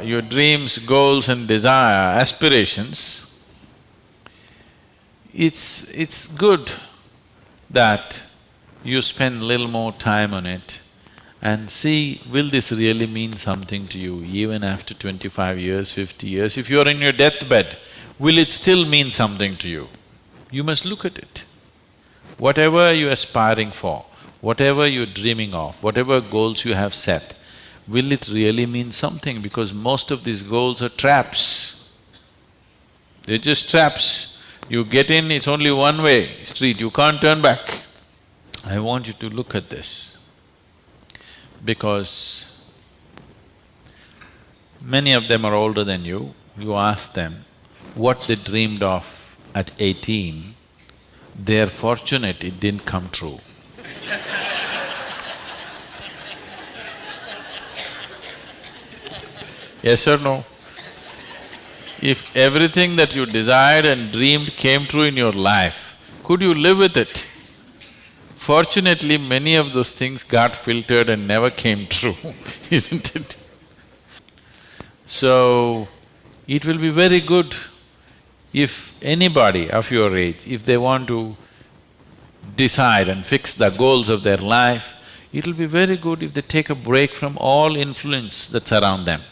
your dreams, goals and desire, aspirations, it's good that you spend little more time on it and see, will this really mean something to you even after 25 years, 50 years? If you're in your deathbed, will it still mean something to you? You must look at it. Whatever you're aspiring for, whatever you're dreaming of, whatever goals you have set, will it really mean something? Because most of these goals are traps. They're just traps. You get in, it's only one-way street, you can't turn back. I want you to look at this, because many of them are older than you. You ask them what they dreamed of at 18, they're fortunate it didn't come true. Yes or no? If everything that you desired and dreamed came true in your life, could you live with it? Fortunately, many of those things got filtered and never came true, isn't it? So, it will be very good if anybody of your age, if they want to decide and fix the goals of their life, it'll be very good if they take a break from all influence that's around them.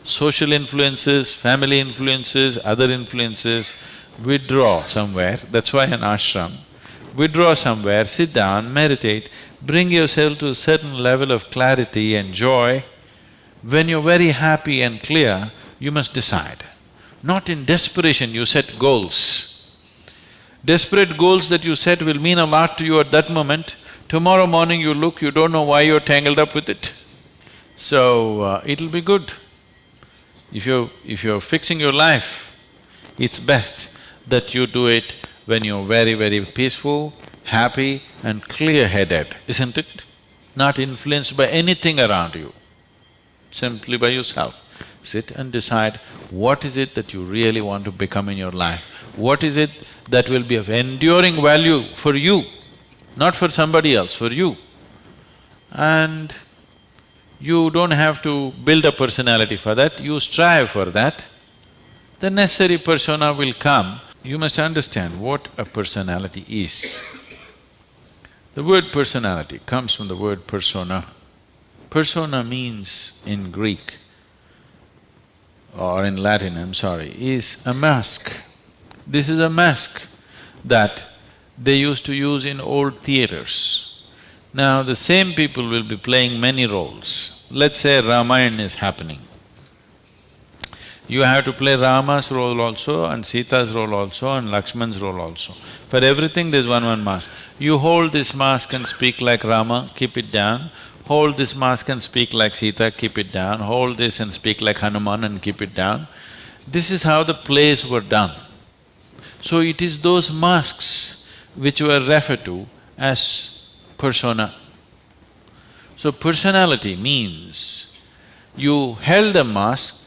Social influences, family influences, other influences, withdraw somewhere, that's why an ashram. Withdraw somewhere, sit down, meditate, bring yourself to a certain level of clarity and joy. When you're very happy and clear, you must decide. Not in desperation you set goals. Desperate goals that you set will mean a lot to you at that moment. Tomorrow morning you look, you don't know why you're tangled up with it. So, it'll be good. If you're fixing your life, it's best that you do it when you're very, very peaceful, happy and clear-headed, isn't it? Not influenced by anything around you, simply by yourself. Sit and decide what is it that you really want to become in your life. What is it that will be of enduring value for you, not for somebody else, for you. And you don't have to build a personality for that, you strive for that. The necessary persona will come. You must understand what a personality is. The word personality comes from the word persona. Persona means in Greek or in Latin, I'm sorry, is a mask. This is a mask that they used to use in old theaters. Now, the same people will be playing many roles. Let's say Ramayana is happening. You have to play Rama's role also and Sita's role also and Lakshman's role also. For everything there's one mask. You hold this mask and speak like Rama, keep it down. Hold this mask and speak like Sita, keep it down. Hold this and speak like Hanuman and keep it down. This is how the plays were done. So it is those masks which were referred to as persona. So personality means you held a mask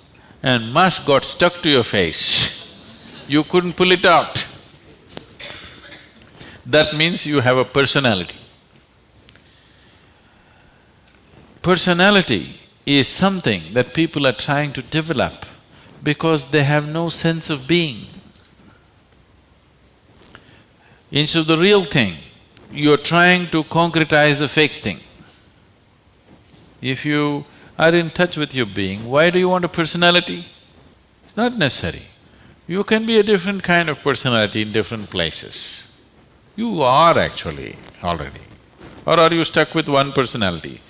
and mask got stuck to your face, you couldn't pull it out. That means you have a personality. Personality is something that people are trying to develop because they have no sense of being. Instead of the real thing, you're trying to concretize the fake thing. If you are in touch with your being, why do you want a personality? It's not necessary. You can be a different kind of personality in different places. You are actually already. Or are you stuck with one personality?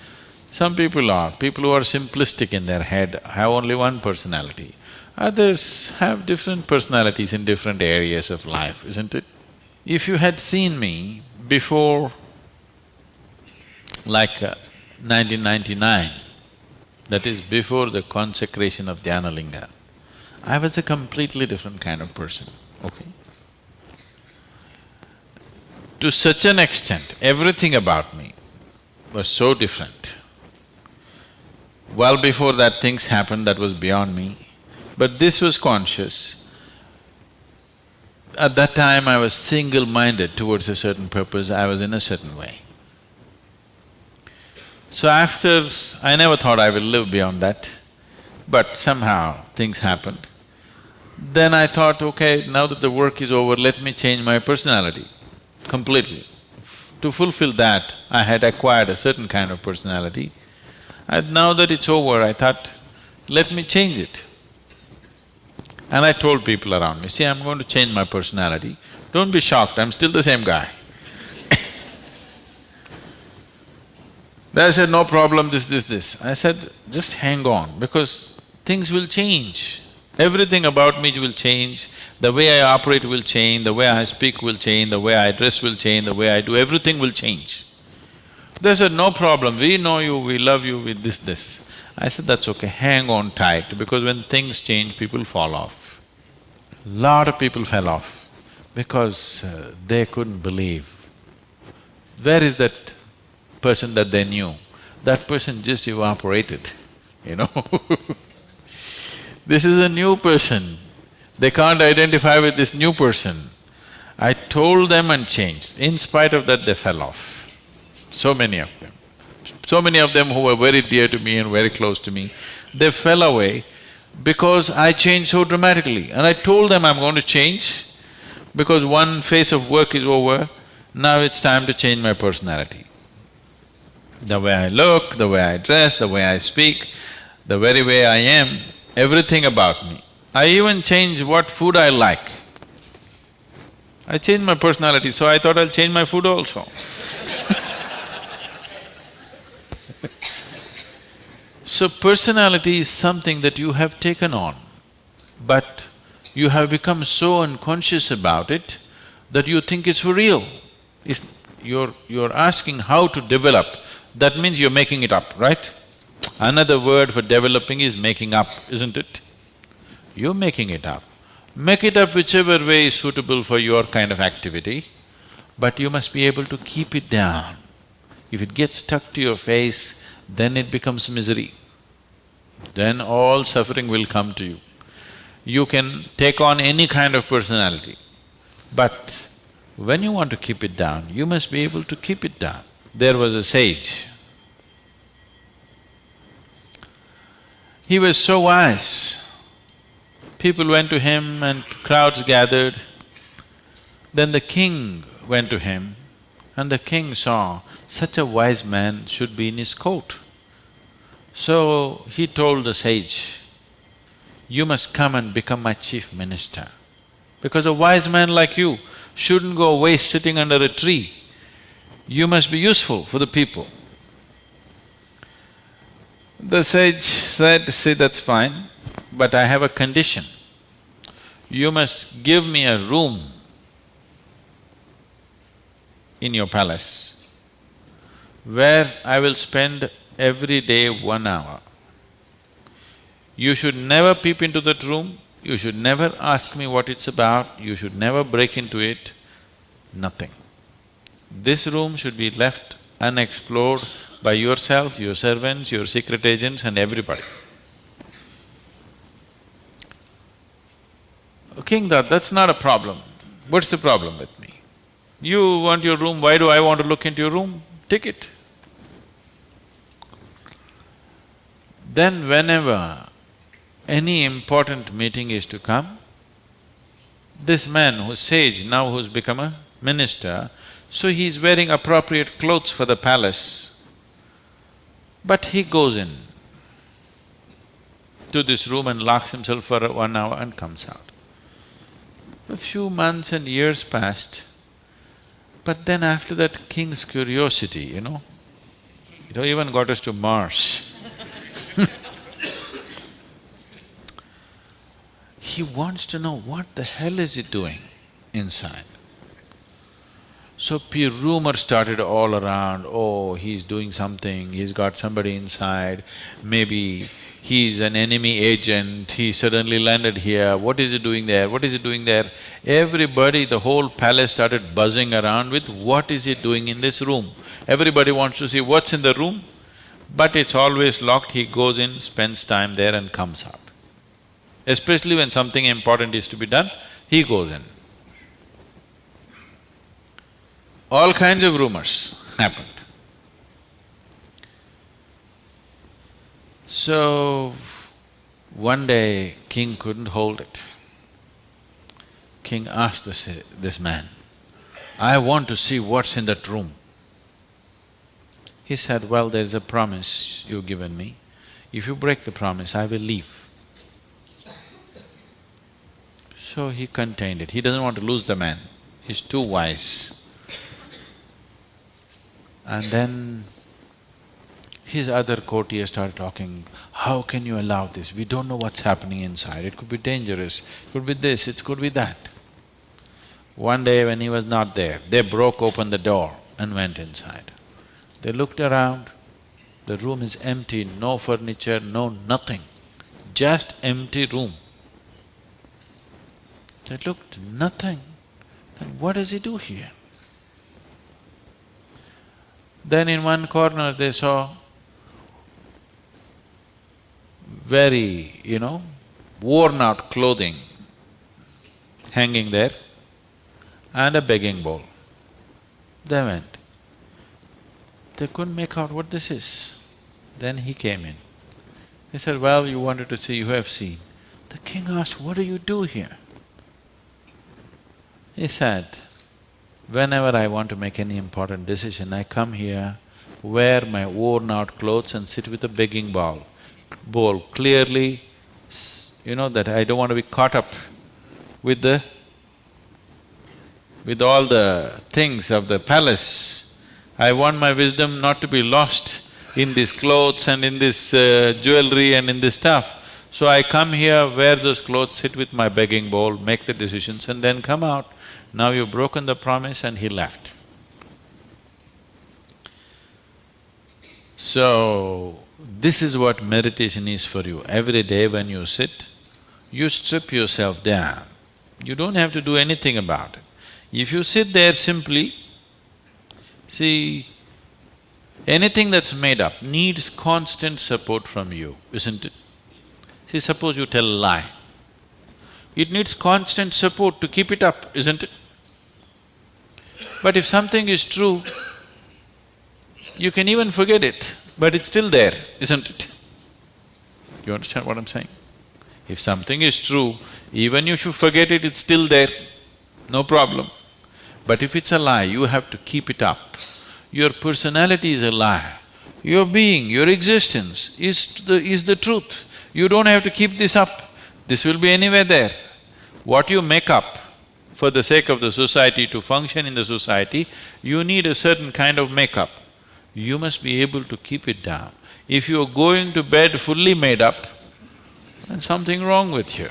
Some people are. People who are simplistic in their head have only one personality. Others have different personalities in different areas of life, isn't it? If you had seen me before, like 1999, that is before the consecration of Dhyanalinga, I was a completely different kind of person, okay? To such an extent, everything about me was so different. Well before that things happened that was beyond me, but this was conscious. At that time I was single-minded towards a certain purpose, I was in a certain way. So after… I never thought I will live beyond that. but somehow things happened. Then I thought, okay, now that the work is over, let me change my personality completely. To fulfill that, I had acquired a certain kind of personality. And now that it's over, I thought, let me change it. And I told people around me, see, I'm going to change my personality. Don't be shocked, I'm still the same guy. They said, no problem, this. I said, just hang on, because things will change. Everything about me will change, the way I operate will change, the way I speak will change, the way I dress will change, the way I do, everything will change. They said, no problem, we know you, we love you with this. I said, that's okay, hang on tight, because when things change, people fall off. Lot of people fell off because they couldn't believe. Where is that person that they knew? That person just evaporated, you know This is a new person, they can't identify with this new person. I told them and changed. In spite of that, they fell off. So many of them. So many of them who were very dear to me and very close to me, they fell away because I changed so dramatically. And I told them I'm going to change because one phase of work is over, now it's time to change my personality. The way I look, the way I dress, the way I speak, the very way I am, everything about me. I even changed what food I like. I changed my personality, so I thought I'll change my food also. So personality is something that you have taken on, but you have become so unconscious about it that you think it's for real. You're asking how to develop, that means you're making it up, right? Another word for developing is making up, isn't it? You're making it up. Make it up whichever way is suitable for your kind of activity, but you must be able to keep it down. If it gets stuck to your face, then it becomes misery. Then all suffering will come to you. You can take on any kind of personality, but when you want to keep it down, you must be able to keep it down. There was a sage. He was so wise. People went to him and crowds gathered. Then the king went to him and the king saw such a wise man should be in his court. So he told the sage, you must come and become my chief minister, because a wise man like you shouldn't go away sitting under a tree. You must be useful for the people. The sage said, see, that's fine, but I have a condition. You must give me a room in your palace where I will spend every day 1 hour. You should never peep into that room, you should never ask me what it's about, you should never break into it, nothing. This room should be left unexplored by yourself, your servants, your secret agents and everybody. King thought, that's not a problem. What's the problem with me? You want your room, why do I want to look into your room? Take it. Then whenever any important meeting is to come, this man who's sage, now who's become a minister, so he's wearing appropriate clothes for the palace, but he goes in to this room and locks himself for 1 hour and comes out. A few months and years passed, but then after that, king's curiosity, it even got us to Mars. He wants to know what the hell is he doing inside. So rumors started all around, oh, he's doing something, he's got somebody inside, maybe he's an enemy agent, he suddenly landed here, what is he doing there, what is he doing there? Everybody, the whole palace started buzzing around with what is he doing in this room. Everybody wants to see what's in the room, but it's always locked, he goes in, spends time there and comes out. Especially when something important is to be done, he goes in. All kinds of rumors happened. So, One day, king couldn't hold it. King asked this man, "I want to see what's in that room." He said, "Well, there's a promise you've given me. If you break the promise, I will leave." So he contained it. He doesn't want to lose the man. He's too wise. And then his other courtiers started talking, "How can you allow this? We don't know what's happening inside. It could be dangerous, it could be this, it could be that." One day when he was not there, they broke open the door and went inside. They looked around, the room is empty, no furniture, no nothing, just empty room. They looked, nothing. Then what does he do here? Then in one corner they saw very, worn out clothing hanging there and a begging bowl. They went. They couldn't make out what this is. Then he came in. He said, "Well, you wanted to see, you have seen." The king asked, "What do you do here?" He said, "Whenever I want to make any important decision, I come here, wear my worn-out clothes and sit with a begging bowl, clearly, that I don't want to be caught up with all the things of the palace. I want my wisdom not to be lost in these clothes and in this jewelry and in this stuff. So I come here, wear those clothes, sit with my begging bowl, make the decisions and then come out. Now you've broken the promise," and he left. So, this is what meditation is for you. Every day when you sit, you strip yourself down. You don't have to do anything about it. If you sit there simply, see, anything that's made up needs constant support from you, isn't it? See, suppose you tell a lie. It needs constant support to keep it up, isn't it? But if something is true, you can even forget it, but it's still there, isn't it? You understand what I'm saying? If something is true, even if you forget it, it's still there, no problem. But if it's a lie, you have to keep it up. Your personality is a lie. Your being, your existence is the truth. You don't have to keep this up. This will be anywhere there. What you make up for the sake of the society, to function in the society, you need a certain kind of makeup. You must be able to keep it down. If you're going to bed fully made up, then something wrong with you.